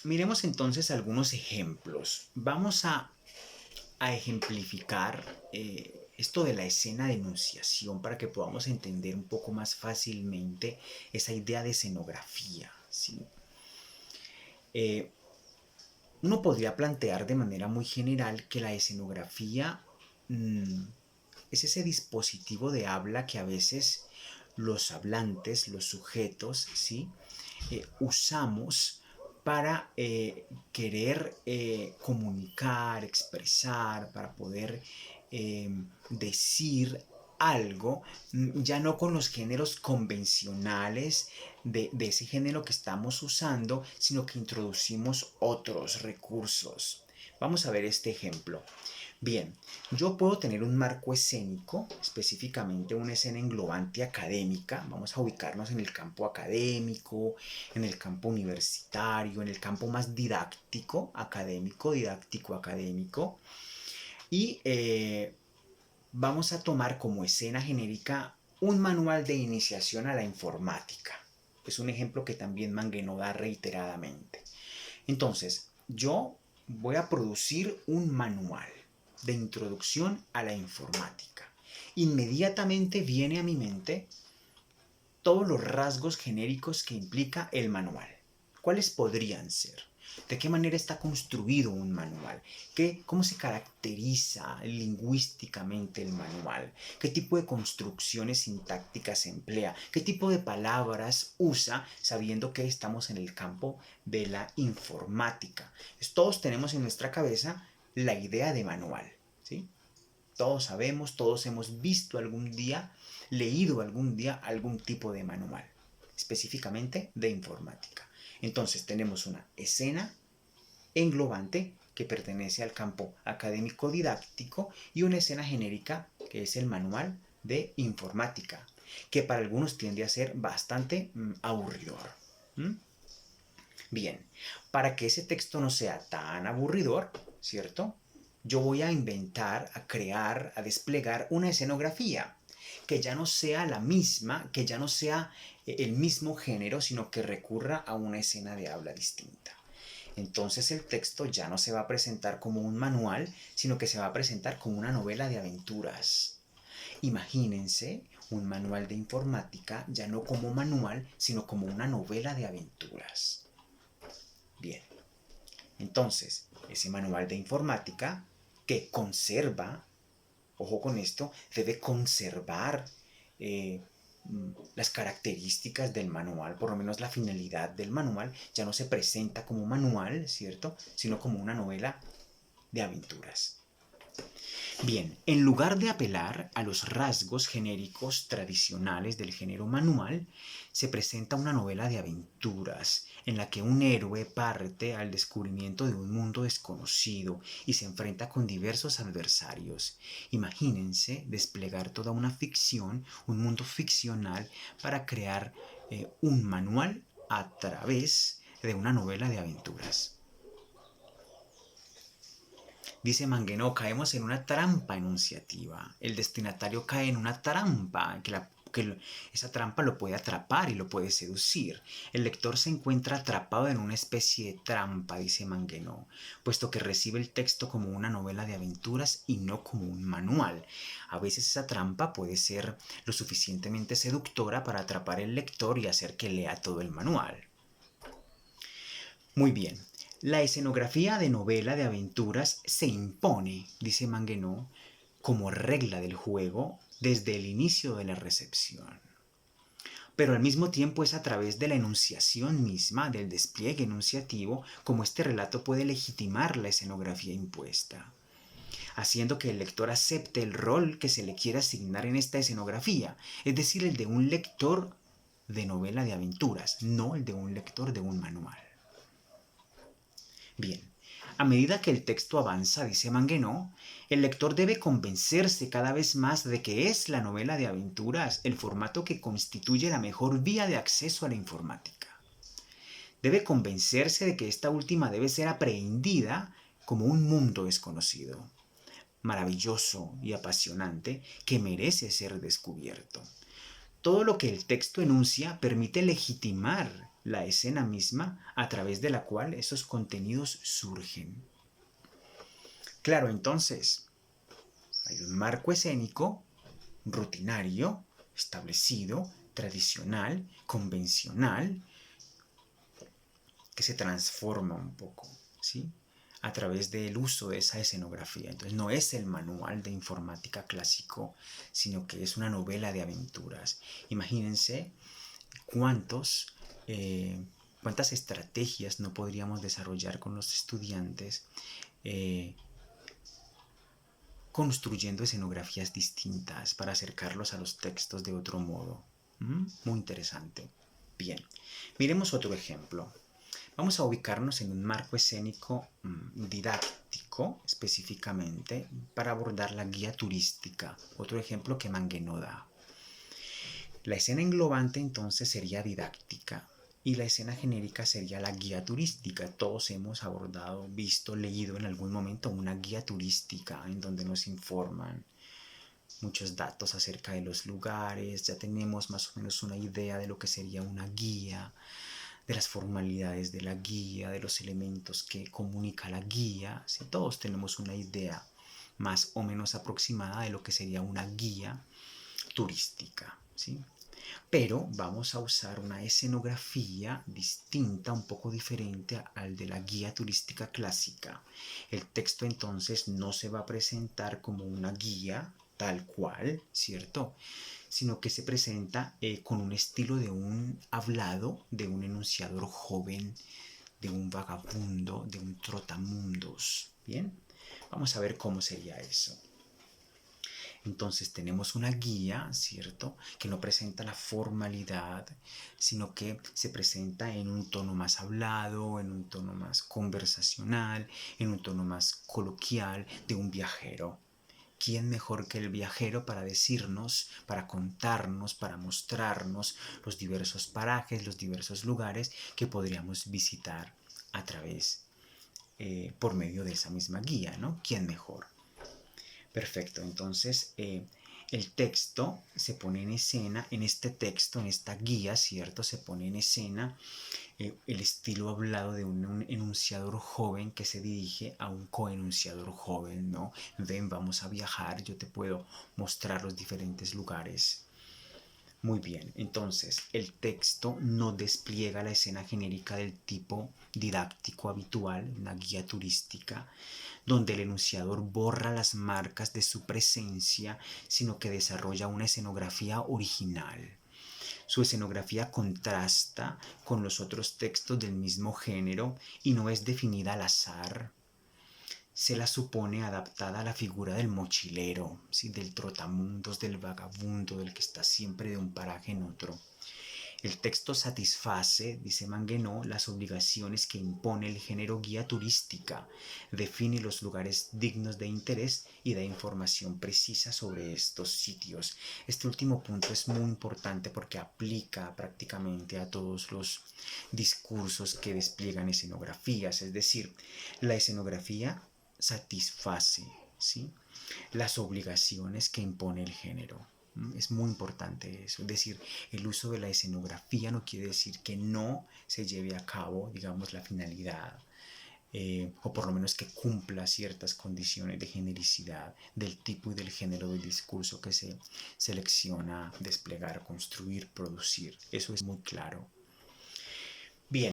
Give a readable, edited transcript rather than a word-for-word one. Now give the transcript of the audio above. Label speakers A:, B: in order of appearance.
A: Miremos entonces algunos ejemplos. Vamos a ejemplificar esto de la escena de enunciación para que podamos entender un poco más fácilmente esa idea de escenografía, ¿sí? Eh, Uno podría plantear de manera muy general que la escenografía mmm, es ese dispositivo de habla que a veces los hablantes, los sujetos, ¿sí? Usamos para querer comunicar, expresar, para poder decir algo, ya no con los géneros convencionales de ese género que estamos usando, sino que introducimos otros recursos. Vamos a ver este ejemplo. Bien, yo puedo tener un marco escénico, específicamente una escena englobante académica. Vamos a ubicarnos en el campo académico, en el campo universitario, en el campo más didáctico, académico, didáctico, académico. Y vamos a tomar como escena genérica un manual de iniciación a la informática. Es un ejemplo que también Mangueno da reiteradamente. Entonces, yo voy a producir un manual de introducción a la informática. Inmediatamente viene a mi mente todos los rasgos genéricos que implica el manual. ¿Cuáles podrían ser? ¿De qué manera está construido un manual? ¿Cómo se caracteriza lingüísticamente el manual? ¿Qué tipo de construcciones sintácticas se emplea? ¿Qué tipo de palabras usa sabiendo que estamos en el campo de la informática? Entonces, todos tenemos en nuestra cabeza la idea de manual, ¿sí? Todos sabemos, todos hemos visto algún día, leído algún día algún tipo de manual, específicamente de informática. Entonces tenemos una escena englobante que pertenece al campo académico didáctico y una escena genérica que es el manual de informática, que para algunos tiende a ser bastante aburridor. ¿Mm? Bien, para que ese texto no sea tan aburridor, ¿cierto? Yo voy a inventar, a crear, a desplegar una escenografía que ya no sea la misma, que ya no sea el mismo género, sino que recurra a una escena de habla distinta. Entonces el texto ya no se va a presentar como un manual, sino que se va a presentar como una novela de aventuras. Imagínense un manual de informática ya no como manual, sino como una novela de aventuras. Bien, entonces, ese manual de informática que conserva, ojo con esto, debe conservar eh, las características del manual, por lo menos la finalidad del manual, ya no se presenta como manual, ¿cierto? Sino como una novela de aventuras. Bien, en lugar de apelar a los rasgos genéricos tradicionales del género manual, se presenta una novela de aventuras en la que un héroe parte al descubrimiento de un mundo desconocido y se enfrenta con diversos adversarios. Imagínense desplegar toda una ficción, un mundo ficcional, para crear un manual a través de una novela de aventuras. Dice Mangueno, caemos en una trampa enunciativa. El destinatario cae en una trampa, esa trampa lo puede atrapar y lo puede seducir. El lector se encuentra atrapado en una especie de trampa, dice Mangueno, puesto que recibe el texto como una novela de aventuras y no como un manual. A veces esa trampa puede ser lo suficientemente seductora para atrapar al lector y hacer que lea todo el manual. Muy bien. La escenografía de novela de aventuras se impone, dice Manguenau, como regla del juego desde el inicio de la recepción. Pero al mismo tiempo es a través de la enunciación misma, del despliegue enunciativo, como este relato puede legitimar la escenografía impuesta, haciendo que el lector acepte el rol que se le quiere asignar en esta escenografía, es decir, el de un lector de novela de aventuras, no el de un lector de un manual. Bien, a medida que el texto avanza, dice Manguenau, el lector debe convencerse cada vez más de que es la novela de aventuras el formato que constituye la mejor vía de acceso a la informática. Debe convencerse de que esta última debe ser aprehendida como un mundo desconocido, maravilloso y apasionante que merece ser descubierto. Todo lo que el texto enuncia permite legitimar la escena misma a través de la cual esos contenidos surgen. Claro, entonces, hay un marco escénico rutinario, establecido, tradicional, convencional, que se transforma un poco, ¿sí? A través del uso de esa escenografía. Entonces no es el manual de informática clásico, sino que es una novela de aventuras. Imagínense cuántos, cuántas estrategias no podríamos desarrollar con los estudiantes construyendo escenografías distintas para acercarlos a los textos de otro modo. Muy interesante. Bien, miremos otro ejemplo. Vamos a ubicarnos en un marco escénico didáctico específicamente para abordar la guía turística. Otro ejemplo que Mangueno da. La escena englobante entonces sería didáctica y la escena genérica sería la guía turística. Todos hemos abordado, visto, leído en algún momento una guía turística en donde nos informan muchos datos acerca de los lugares, ya tenemos más o menos una idea de lo que sería una guía, de las formalidades de la guía, de los elementos que comunica la guía. ¿Sí? Todos tenemos una idea más o menos aproximada de lo que sería una guía turística. ¿Sí? Pero vamos a usar una escenografía distinta, un poco diferente al de la guía turística clásica. El texto entonces no se va a presentar como una guía tal cual, ¿cierto? Sino que se presenta con un estilo de un hablado, de un enunciador joven, de un vagabundo, de un trotamundos. Bien, vamos a ver cómo sería eso. Entonces tenemos una guía, ¿cierto? Que no presenta la formalidad, sino que se presenta en un tono más hablado, en un tono más conversacional, en un tono más coloquial de un viajero. ¿Quién mejor que el viajero para decirnos, para contarnos, para mostrarnos los diversos parajes, los diversos lugares que podríamos visitar a través, por medio de esa misma guía, ¿no? ¿Quién mejor? Perfecto, entonces el texto se pone en escena, en este texto, en esta guía, ¿cierto? Se pone en escena el estilo hablado de un enunciador joven que se dirige a un coenunciador joven, ¿no? Ven, vamos a viajar, yo te puedo mostrar los diferentes lugares. Muy bien, entonces el texto no despliega la escena genérica del tipo didáctico habitual, una guía turística, donde el enunciador borra las marcas de su presencia, sino que desarrolla una escenografía original. Su escenografía contrasta con los otros textos del mismo género y no es definida al azar. Se la supone adaptada a la figura del mochilero, ¿sí? Del trotamundos, del vagabundo, del que está siempre de un paraje en otro. El texto satisface, dice Manguenó, las obligaciones que impone el género guía turística, define los lugares dignos de interés y da información precisa sobre estos sitios. Este último punto es muy importante porque aplica prácticamente a todos los discursos que despliegan escenografías, es decir, la escenografía satisface, ¿sí?, las obligaciones que impone el género. Es muy importante eso. Es decir, el uso de la escenografía no quiere decir que no se lleve a cabo, digamos, la finalidad, o por lo menos que cumpla ciertas condiciones de genericidad del tipo y del género del discurso que se selecciona desplegar, construir, producir. Eso es muy claro. Bien.